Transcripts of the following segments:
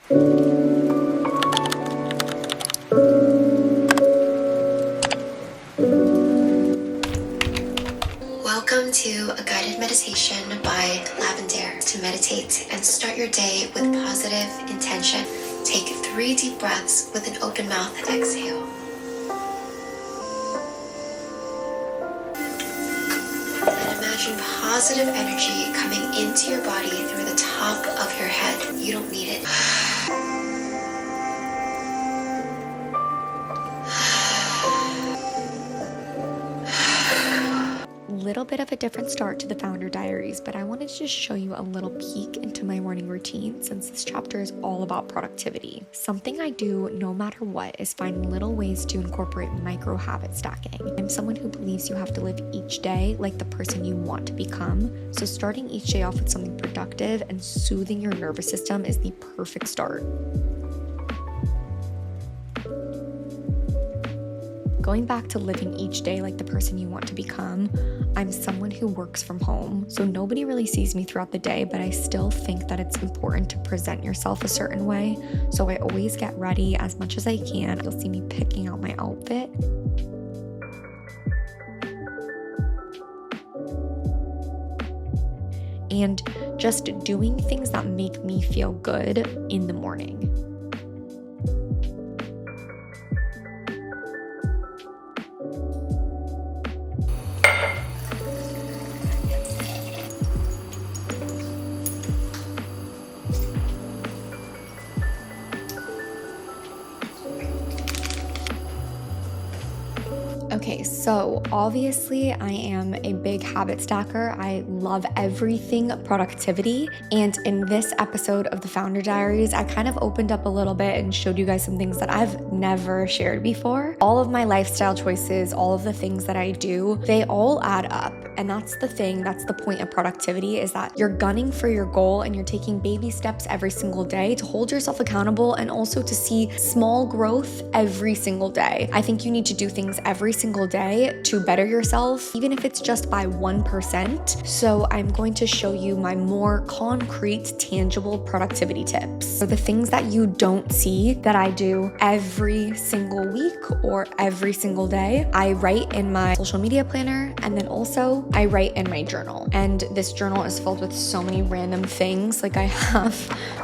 Welcome to a guided meditation by Lavender to meditate and start your day with positive intention. Take 3 deep breaths with an open mouth and exhale. And imagine positive energy coming into your body through the top of your head. You don't need it. Little bit of a different start to the Founder Diaries, but I wanted to just show you a little peek into my morning routine since this chapter is all about productivity. Something I do no matter what is find little ways to incorporate micro habit stacking. I'm someone who believes you have to live each day like the person you want to become, so starting each day off with something productive and soothing your nervous system is the perfect start. Going back to living each day like the person you want to become, I'm someone who works from home, so nobody really sees me throughout the day, but I still think that it's important to present yourself a certain way, so I always get ready as much as I can. You'll see me picking out my outfit. And just doing things that make me feel good in the morning. Okay, so obviously I am a big habit stacker. I love everything productivity. And in this episode of the Founder Diaries, I kind of opened up a little bit and showed you guys some things that I've never shared before. All of my lifestyle choices, all of the things that I do, they all add up. And that's the thing, that's the point of productivity, is that you're gunning for your goal and you're taking baby steps every single day to hold yourself accountable and also to see small growth every single day. I think you need to do things every single day to better yourself, even if it's just by 1%. So I'm going to show you my more concrete, tangible productivity tips. So the things that you don't see that I do every single week or every single day, I write in my social media planner, and then also I write in my journal. And this journal is filled with so many random things. Like I have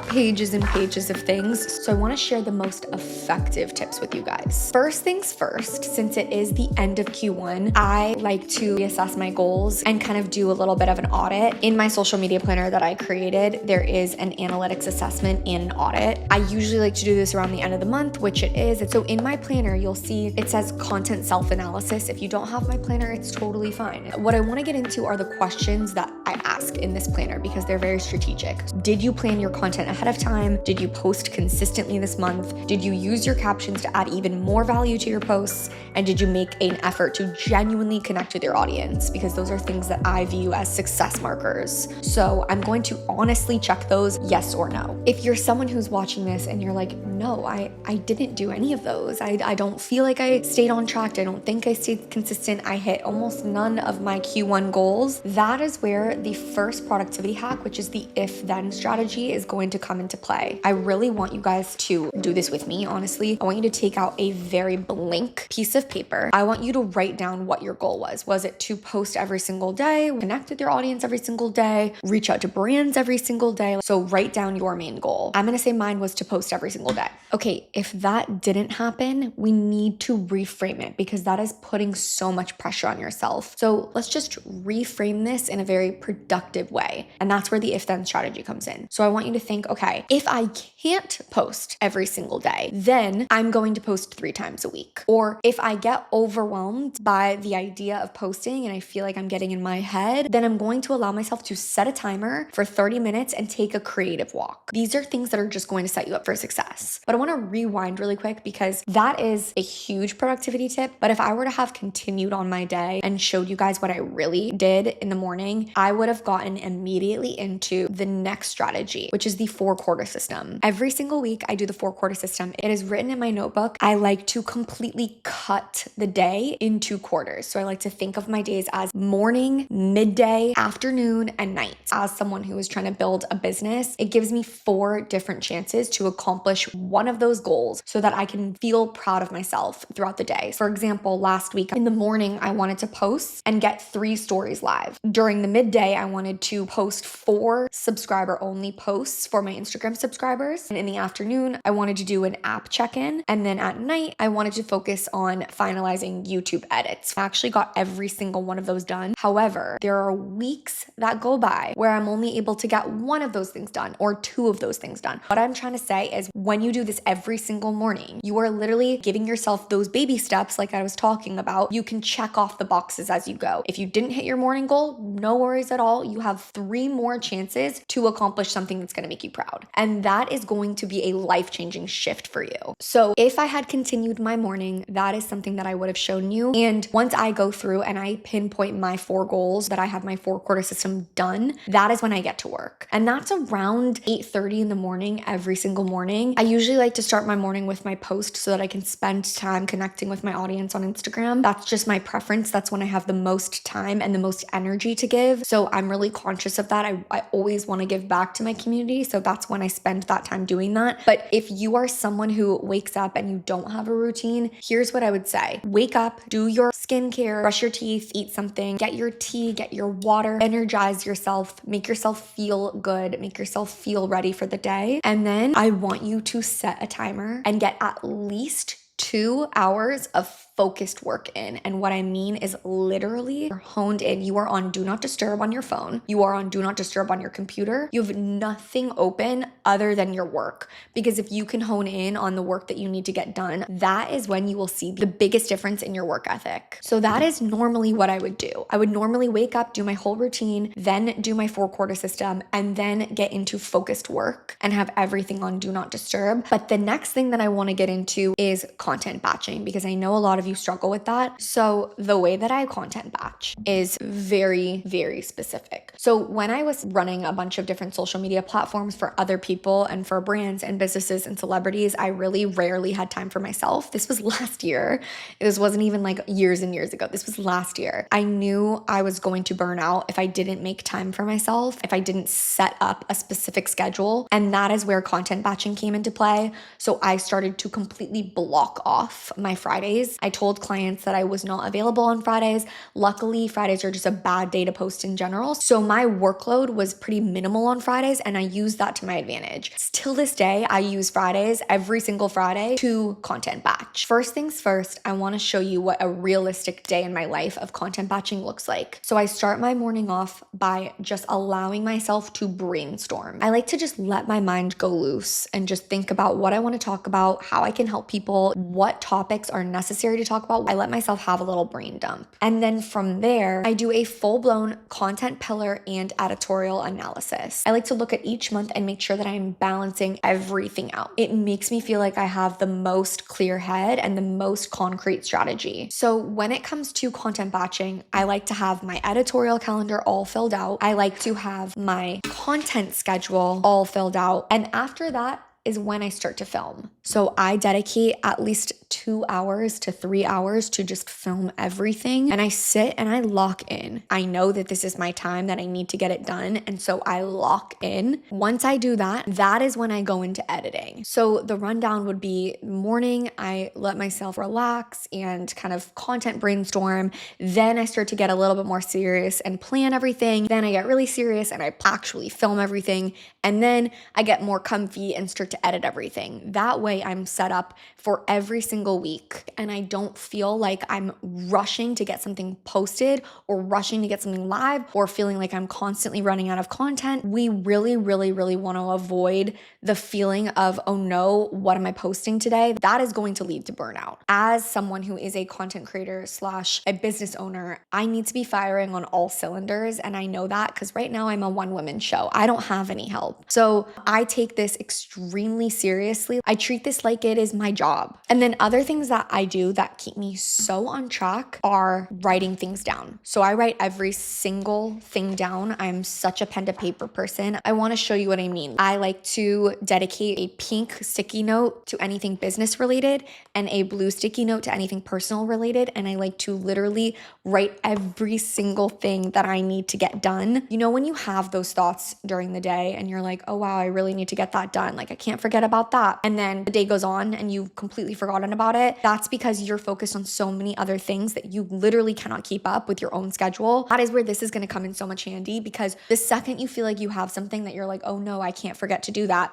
pages and pages of things. So I want to share the most effective tips with you guys. First things first, since it is the end of Q1, I like to reassess my goals and kind of do a little bit of an audit. In my social media planner that I created, there is an analytics assessment and an audit. I usually like to do this around the end of the month, which it is. And so in my planner, you'll see it says content self-analysis. If you don't have my planner, it's totally fine. What I want to get into are the questions that I ask in this planner because they're very strategic. Did you plan your content ahead of time? Did you post consistently this month? Did you use your captions to add even more value to your posts? And did you make an effort to genuinely connect with your audience? Because those are things that I view as success markers. So I'm going to honestly check those yes or no. If you're someone who's watching this and you're like, no, I didn't do any of those. I don't feel like I stayed on track. I don't think I stayed consistent. I hit almost none of my Q1 goals. That is where the first productivity hack, which is the if-then strategy, is going to come into play. I really want you guys to do this with me, honestly. I want you to take out a very blank piece of paper. I want you to write down what your goal was. Was it to post every single day, connect with your audience every single day, reach out to brands every single day? So write down your main goal. I'm going to say mine was to post every single day. Okay, if that didn't happen, we need to reframe it because that is putting so much pressure on yourself. So let's just reframe this in a very productive way. And that's where the if-then strategy comes in. So I want you to think, okay, if I can't post every single day, then I'm going to post 3 times a week. Or if I get overwhelmed by the idea of posting and I feel like I'm getting in my head, then I'm going to allow myself to set a timer for 30 minutes and take a creative walk. These are things that are just going to set you up for success. But I want to rewind really quick because that is a huge productivity tip. But if I were to have continued on my day and showed you guys what I really did in the morning, I would have gotten immediately into the next strategy, which is the 4-quarter system. Every single week, I do the 4-quarter system. It is written in my notebook. I like to completely cut the day into quarters. So I like to think of my days as morning, midday, afternoon, and night. As someone who is trying to build a business, it gives me 4 different chances to accomplish one of those goals so that I can feel proud of myself throughout the day. For example, last week in the morning, I wanted to post and get 3 stories live. During the midday, I wanted to post 4 subscriber only posts for my Instagram subscribers. And in the afternoon, I wanted to do an app check-in. And then at night, I wanted to focus on finalizing YouTube edits. I actually got every single one of those done. However, there are weeks that go by where I'm only able to get one of those things done or 2 of those things done. What I'm trying to say is when you do this every single morning, you are literally giving yourself those baby steps like I was talking about. You can check off the boxes as you go. If you didn't hit your morning goal, no worries at all. You have 3 more chances to accomplish something that's going to make you proud. And that is going to be a life-changing shift for you. So if I had continued my morning, that is something that I would have shown you. And once I go through and I pinpoint my 4 goals that I have my 4-quarter system done, that is when I get to work. And that's around 8:30 in the morning every single morning. I usually like to start my morning with my post so that I can spend time connecting with my audience on Instagram. That's just my preference. That's when I have the most time and the most energy to give. So I'm really conscious of that. I always want to give back to my community. So that's when I spend that time doing that. But if you are someone who wakes up and you don't have a routine, here's what I would say. Wake up, do your skincare, brush your teeth, eat something, get your tea, get your water, energize yourself, make yourself feel good, make yourself feel ready for the day. And then I want you to set a timer and get at least 2 hours of focused work in. And what I mean is literally you're honed in. You are on do not disturb on your phone. You are on do not disturb on your computer. You have nothing open other than your work. Because if you can hone in on the work that you need to get done, that is when you will see the biggest difference in your work ethic. So that is normally what I would do. I would normally wake up, do my whole routine, then do my 4-quarter system, and then get into focused work and have everything on do not disturb. But the next thing that I want to get into is content batching, because I know a lot of you struggle with that. So the way that I content batch is very, very specific. So when I was running a bunch of different social media platforms for other people and for brands and businesses and celebrities, I really rarely had time for myself. This was last year. This wasn't even like years and years ago. This was last year. I knew I was going to burn out if I didn't make time for myself, if I didn't set up a specific schedule. And that is where content batching came into play. So I started to completely block off my Fridays. I told clients that I was not available on Fridays. Luckily, Fridays are just a bad day to post in general. So my workload was pretty minimal on Fridays, and I used that to my advantage. Till this day, I use Fridays, every single Friday, to content batch. First things first, I want to show you what a realistic day in my life of content batching looks like. So I start my morning off by just allowing myself to brainstorm. I like to just let my mind go loose and just think about what I want to talk about, how I can help people, what topics are necessary to talk about. I let myself have a little brain dump. And then from there, I do a full-blown content pillar and editorial analysis. I like to look at each month and make sure that I'm balancing everything out. It makes me feel like I have the most clear head and the most concrete strategy. So when it comes to content batching, I like to have my editorial calendar all filled out. I like to have my content schedule all filled out. And after that is when I start to film. So I dedicate at least 2 hours to 3 hours to just film everything. And I sit and I lock in. I know that this is my time that I need to get it done. And so I lock in. Once I do that, that is when I go into editing. So the rundown would be morning, I let myself relax and kind of content brainstorm. Then I start to get a little bit more serious and plan everything. Then I get really serious and I actually film everything. And then I get more comfy and start to edit everything. That way I'm set up for every single week and I don't feel like I'm rushing to get something posted or rushing to get something live or feeling like I'm constantly running out of content. We really, really, really want to avoid the feeling of, oh no, what am I posting today? That is going to lead to burnout. As someone who is a content creator / a business owner, I need to be firing on all cylinders. And I know that because right now I'm a one-woman show. I don't have any help. So I take this extremely extremely seriously. I treat this like it is my job. And then other things that I do that keep me so on track are writing things down. So I write every single thing down. I'm such a pen to paper person. I want to show you what I mean. I like to dedicate a pink sticky note to anything business related and a blue sticky note to anything personal related. And I like to literally write every single thing that I need to get done. You know, when you have those thoughts during the day and you're like, oh wow, I really need to get that done. Like I can't forget about that. And then the day goes on and you've completely forgotten about it. That's because you're focused on so many other things that you literally cannot keep up with your own schedule. That is where this is going to come in so much handy, because the second you feel like you have something that you're like, oh no, I can't forget to do that,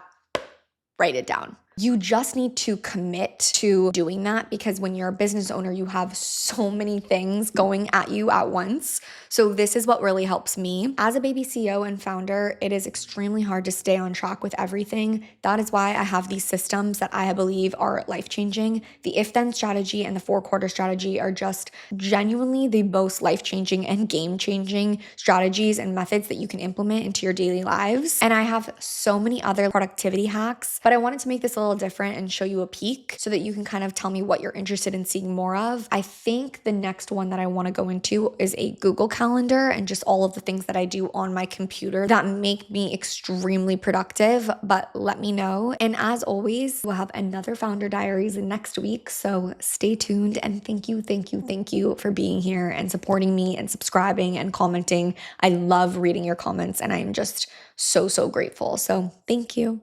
write it down. You just need to commit to doing that, because when you're a business owner, you have so many things going at you at once. So this is what really helps me. As a baby CEO and founder, it is extremely hard to stay on track with everything. That is why I have these systems that I believe are life-changing. The if-then strategy and the 4-quarter strategy are just genuinely the most life-changing and game-changing strategies and methods that you can implement into your daily lives. And I have so many other productivity hacks, but I wanted to make this a little different and show you a peek so that you can kind of tell me what you're interested in seeing more of. I think the next one that I want to go into is a Google Calendar and just all of the things that I do on my computer that make me extremely productive, but let me know. And as always, we'll have another Founder Diaries next week, so stay tuned, and thank you for being here and supporting me and subscribing and commenting. I love reading your comments and I'm just so grateful. So thank you.